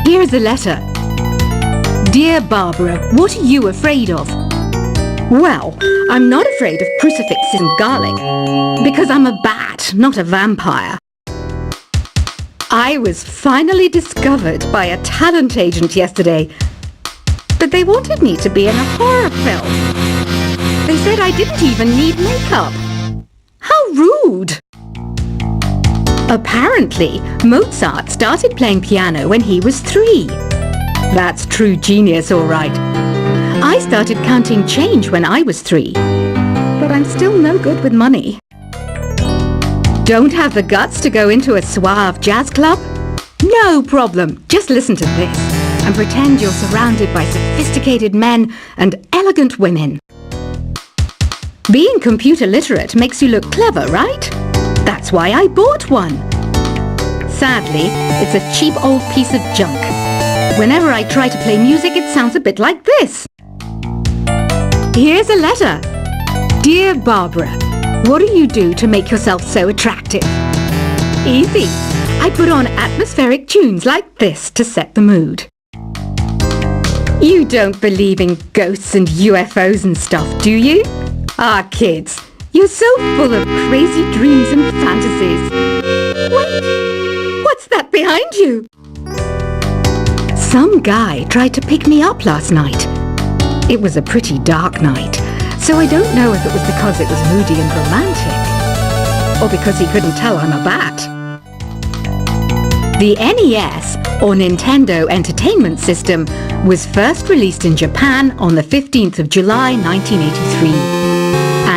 Here's a letter. Dear Barbara, what are you afraid of? Well, I'm not afraid of crucifixes and garlic, because I'm a bat, not a vampire. I was finally discovered by a talent agent yesterday, but they wanted me to be in a horror film. They said I didn't even need makeup. How rude! Apparently, Mozart started playing piano when he was 3. That's true genius, all right. I started counting change when I was 3, but I'm still no good with money. Don't have the guts to go into a suave jazz club? No problem, just listen to this and pretend you're surrounded by sophisticated men and elegant women. Being computer literate makes you look clever, right? That's why I bought one. Sadly, it's a cheap old piece of junk. Whenever I try to play music, it sounds a bit like this. Here's a letter. Dear Barbara, what do you do to make yourself so attractive? Easy. I put on atmospheric tunes like this to set the mood. You don't believe in ghosts and UFOs and stuff, do you? Ah, kids, you're so full of crazy dreams and fantasies. Wait, what's that behind you? Some guy tried to pick me up last night. It was a pretty dark night, so I don't know if it was because it was moody and romantic, or because he couldn't tell I'm a bat. The NES, or Nintendo Entertainment System, was first released in Japan on the 15th of July 1983.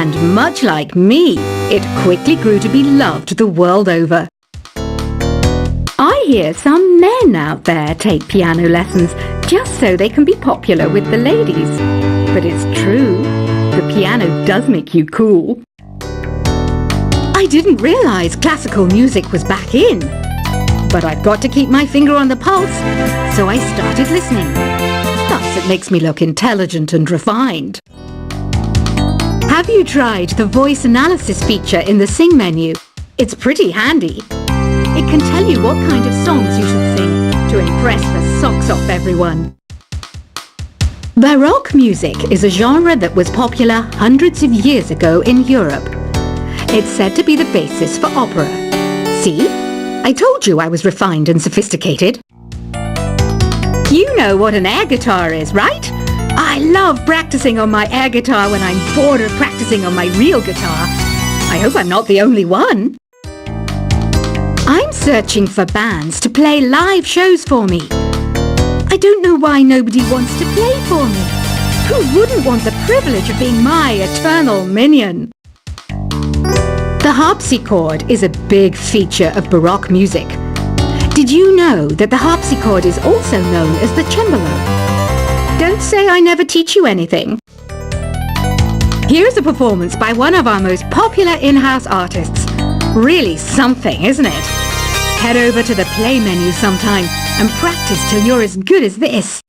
And much like me, it quickly grew to be loved the world over. I hear some men out there take piano lessons just so they can be popular with the ladies. But it's true, the piano does make you cool. I didn't realize classical music was back in. But I've got to keep my finger on the pulse, so I started listening. Thus, it makes me look intelligent and refined. Have you tried the voice analysis feature in the Sing menu? It's pretty handy. It can tell you what kind of songs you should sing to impress the socks off everyone. Baroque music is a genre that was popular hundreds of years ago in Europe. It's said to be the basis for opera. See? I told you I was refined and sophisticated. You know what an air guitar is, right? I love practicing on my air guitar when I'm bored of practicing on my real guitar. I hope I'm not the only one. I'm searching for bands to play live shows for me. I don't know why nobody wants to play for me. Who wouldn't want the privilege of being my eternal minion? The harpsichord is a big feature of Baroque music. Did you know that the harpsichord is also known as the cembalo? Don't say I never teach you anything. Here's a performance by one of our most popular in-house artists. Really something, isn't it? Head over to the play menu sometime and practice till you're as good as this.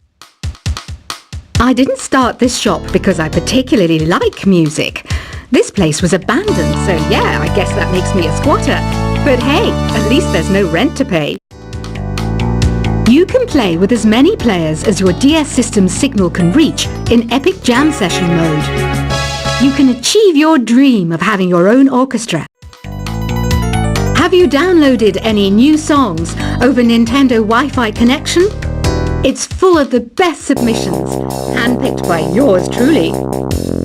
I didn't start this shop because I particularly like music. This place was abandoned, so yeah, I guess that makes me a squatter. But hey, at least there's no rent to pay. You can play with as many players as your DS system's signal can reach in Epic Jam Session mode. You can achieve your dream of having your own orchestra. Have you downloaded any new songs over Nintendo Wi-Fi connection? It's full of the best submissions, handpicked by yours truly.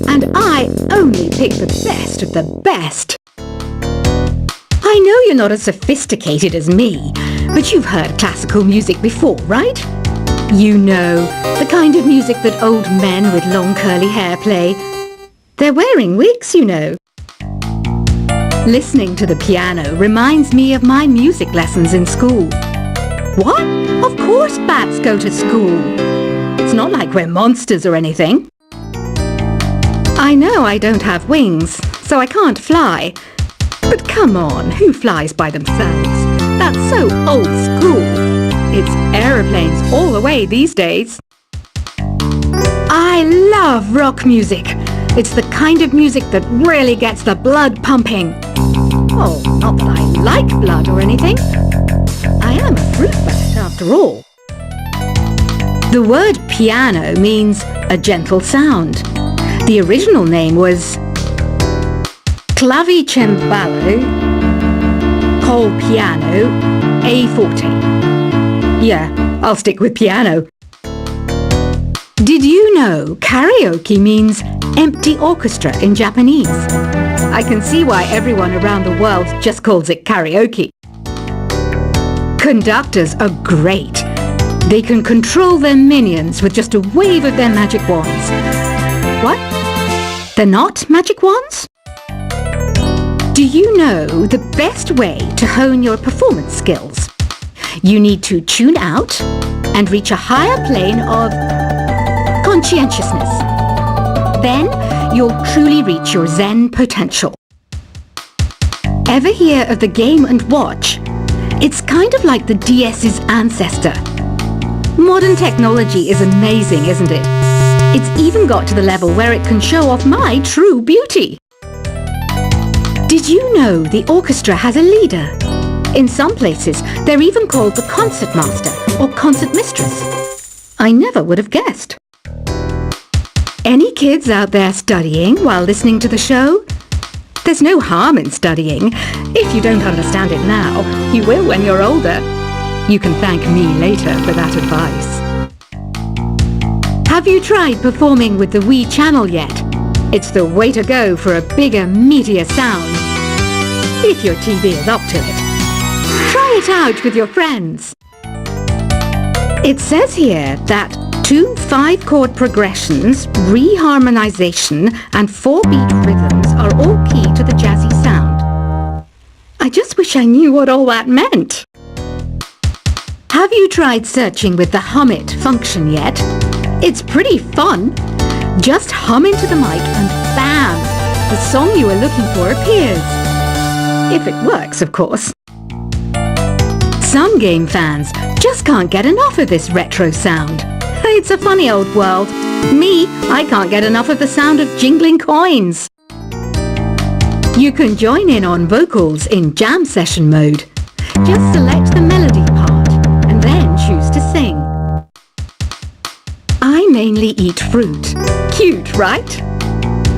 And I only pick the best of the best. I know you're not as sophisticated as me, but you've heard classical music before, right? You know, the kind of music that old men with long curly hair play. They're wearing wigs, you know. Listening to the piano reminds me of my music lessons in school. What? Of course bats go to school. It's not like we're monsters or anything. I know I don't have wings, so I can't fly. But come on, who flies by themselves? That's so old school. It's aeroplanes all the way these days. I love rock music. It's the kind of music that really gets the blood pumping. Oh, not that I like blood or anything. I am a fruit bat after all. The word piano means a gentle sound. The original name was clavicembalo col piano a forte. Yeah, I'll stick with piano. Did you know karaoke means empty orchestra in Japanese? I can see why everyone around the world just calls it karaoke. Conductors are great. They can control their minions with just a wave of their magic wands. What? They're not magic wands? Do you know the best way to hone your performance skills? You need to tune out and reach a higher plane of conscientiousness. Then you'll truly reach your Zen potential. Ever hear of the Game & Watch? It's kind of like the DS's ancestor. Modern technology is amazing, isn't it? It's even got to the level where it can show off my true beauty. Did you know the orchestra has a leader? In some places, they're even called the concertmaster or concertmistress. I never would have guessed. Any kids out there studying while listening to the show? There's no harm in studying. If you don't understand it now, you will when you're older. You can thank me later for that advice. Have you tried performing with the Wii channel yet? It's the way to go for a bigger, meatier sound. If your TV is up to it. Try it out with your friends. It says here that 2 5-chord progressions, reharmonization, and 4-beat rhythms are all key to the jazzy sound. I just wish I knew what all that meant. Have you tried searching with the Hum It function yet? It's pretty fun. Just hum into the mic and bam! The song you are looking for appears. If it works, of course. Some game fans just can't get enough of this retro sound. It's a funny old world. Me, I can't get enough of the sound of jingling coins. You can join in on vocals in jam session mode. Just select the melody part and then choose to sing. I mainly eat fruit. Cute, right?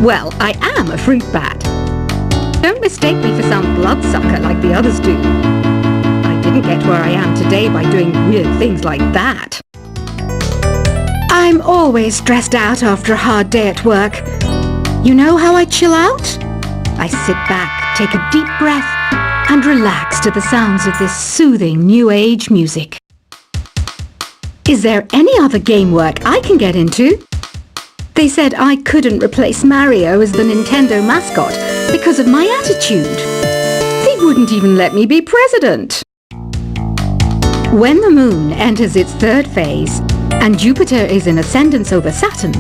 Well, I am a fruit bat. Don't mistake me for some bloodsucker like the others do. I didn't get where I am today by doing weird things like that. I'm always stressed out after a hard day at work. You know how I chill out? I sit back, take a deep breath, and relax to the sounds of this soothing new age music. Is there any other game work I can get into? They said I couldn't replace Mario as the Nintendo mascot because of my attitude. They wouldn't even let me be president. When the moon enters its 3rd phase and Jupiter is in ascendance over Saturn,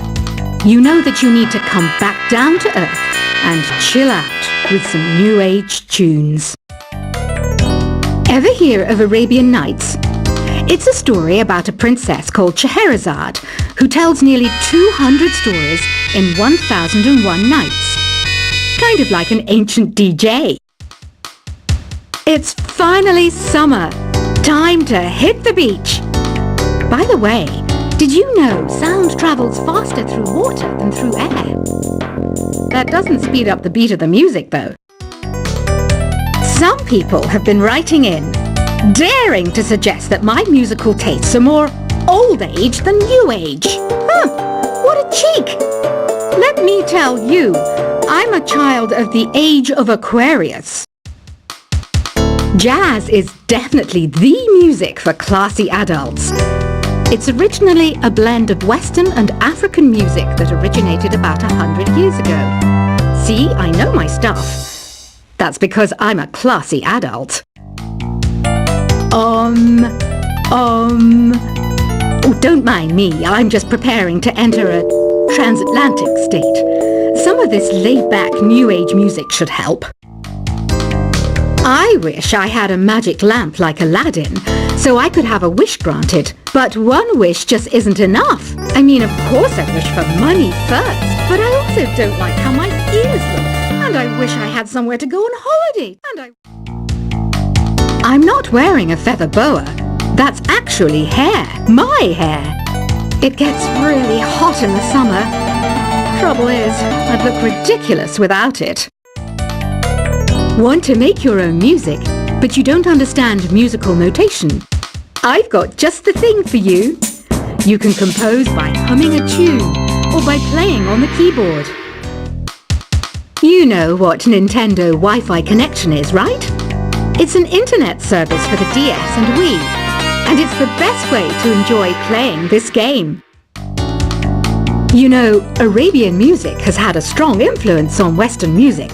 you know that you need to come back down to Earth and chill out with some new age tunes. Ever hear of Arabian Nights? It's a story about a princess called Scheherazade who tells nearly 200 stories in 1001 nights. Kind of like an ancient DJ. It's finally summer. Time to hit the beach. By the way, did you know sound travels faster through water than through air? That doesn't speed up the beat of the music, though. Some people have been writing in, daring to suggest that my musical tastes are more old age than new age. What a cheek! Let me tell you, I'm a child of the age of Aquarius. Jazz is definitely the music for classy adults. It's originally a blend of Western and African music that originated about 100 years ago. See, I know my stuff. That's because I'm a classy adult. Oh, don't mind me. I'm just preparing to enter a transatlantic state. Some of this laid-back new age music should help. I wish I had a magic lamp like Aladdin, so I could have a wish granted. But one wish just isn't enough. I mean, of course I wish for money first, but I also don't like how my ears look. And I wish I had somewhere to go on holiday. I'm not wearing a feather boa. That's actually hair. My hair. It gets really hot in the summer. Trouble is, I'd look ridiculous without it. Want to make your own music, but you don't understand musical notation? I've got just the thing for you. You can compose by humming a tune or by playing on the keyboard. You know what Nintendo Wi-Fi connection is, right? It's an internet service for the DS and Wii, and it's the best way to enjoy playing this game. You know, Arabian music has had a strong influence on Western music.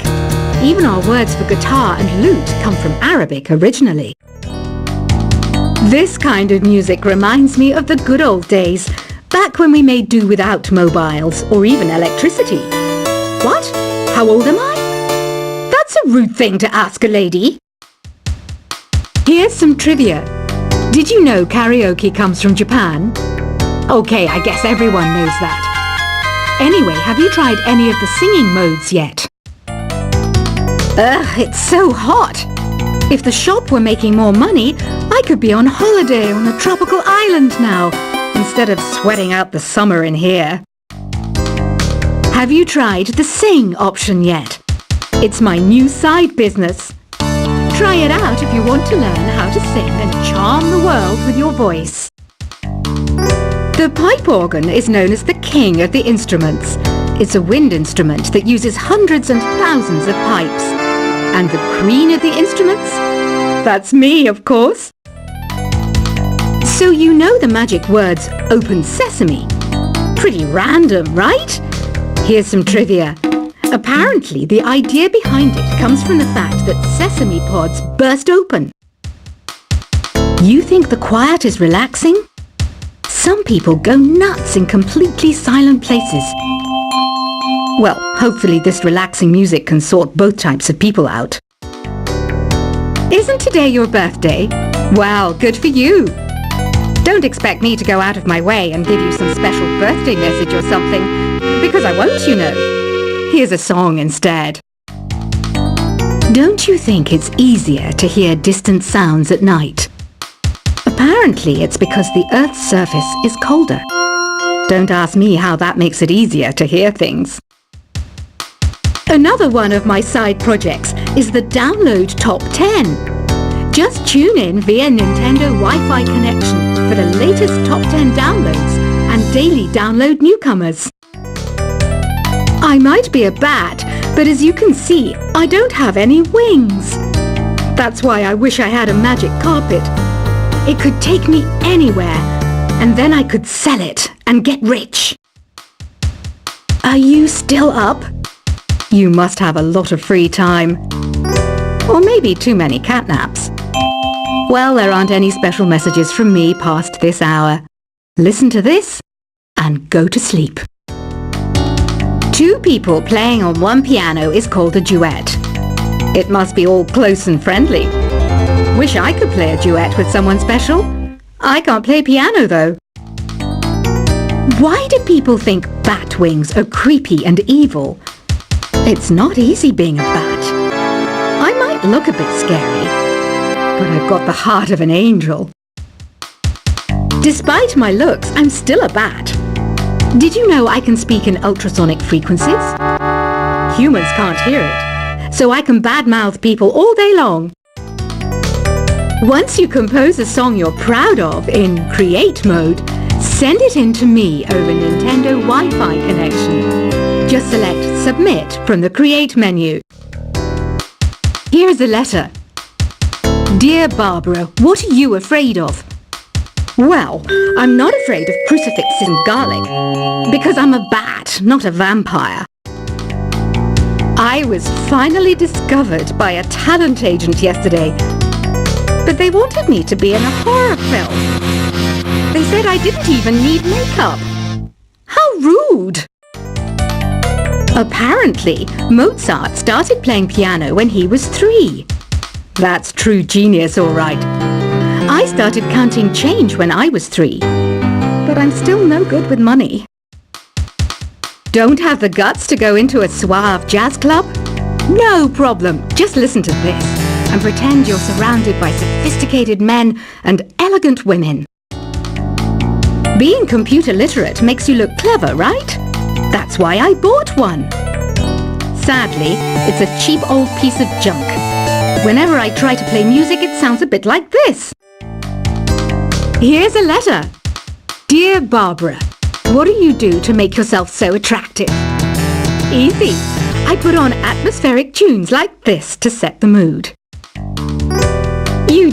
Even our words for guitar and lute come from Arabic originally. This kind of music reminds me of the good old days, back when we made do without mobiles or even electricity. What? How old am I? That's a rude thing to ask a lady. Here's some trivia. Did you know karaoke comes from Japan? Okay, I guess everyone knows that. Anyway, have you tried any of the singing modes yet? Ugh, it's so hot. If the shop were making more money, I could be on holiday on a tropical island now, instead of sweating out the summer in here. Have you tried the sing option yet? It's my new side business. Try it out if you want to learn how to sing and charm the world with your voice. The pipe organ is known as the king of the instruments. It's a wind instrument that uses hundreds and thousands of pipes. And the queen of the instruments? That's me, of course. So you know the magic words "Open Sesame"? Pretty random, right? Here's some trivia. Apparently, the idea behind it comes from the fact that sesame pods burst open. You think the quiet is relaxing? Some people go nuts in completely silent places. Well, hopefully this relaxing music can sort both types of people out. Isn't today your birthday? Well, good for you. Don't expect me to go out of my way and give you some special birthday message or something, because I won't, you know. Here's a song instead. Don't you think it's easier to hear distant sounds at night? Apparently it's because the Earth's surface is colder. Don't ask me how that makes it easier to hear things. Another one of my side projects is the Download Top 10. Just tune in via Nintendo Wi-Fi connection for the latest Top 10 downloads and daily download newcomers. I might be a bat, but as you can see, I don't have any wings. That's why I wish I had a magic carpet. It could take me anywhere, and then I could sell it and get rich. Are you still up? You must have a lot of free time. Or maybe too many catnaps. Well, there aren't any special messages from me past this hour. Listen to this and go to sleep. Two people playing on one piano is called a duet. It must be all close and friendly. Wish I could play a duet with someone special. I can't play piano though. Why do people think bat wings are creepy and evil? It's not easy being a bat. I might look a bit scary, but I've got the heart of an angel. Despite my looks, I'm still a bat. Did you know I can speak in ultrasonic frequencies? Humans can't hear it, so I can badmouth people all day long. Once you compose a song you're proud of in Create mode, send it in to me over Nintendo Wi-Fi connection. Just select Submit from the Create menu. Here's a letter. Dear Barbara, what are you afraid of? Well, I'm not afraid of crucifixes and garlic, because I'm a bat, not a vampire. I was finally discovered by a talent agent yesterday, but they wanted me to be in a horror film. They said I didn't even need makeup. How rude! Apparently, Mozart started playing piano when he was 3. That's true genius, all right. I started counting change when I was 3, but I'm still no good with money. Don't have the guts to go into a suave jazz club? No problem, just listen to this and pretend you're surrounded by sophisticated men and elegant women. Being computer literate makes you look clever, right? That's why I bought one. Sadly, it's a cheap old piece of junk. Whenever I try to play music, it sounds a bit like this. Here's a letter. Dear Barbara, what do you do to make yourself so attractive? Easy. I put on atmospheric tunes like this to set the mood.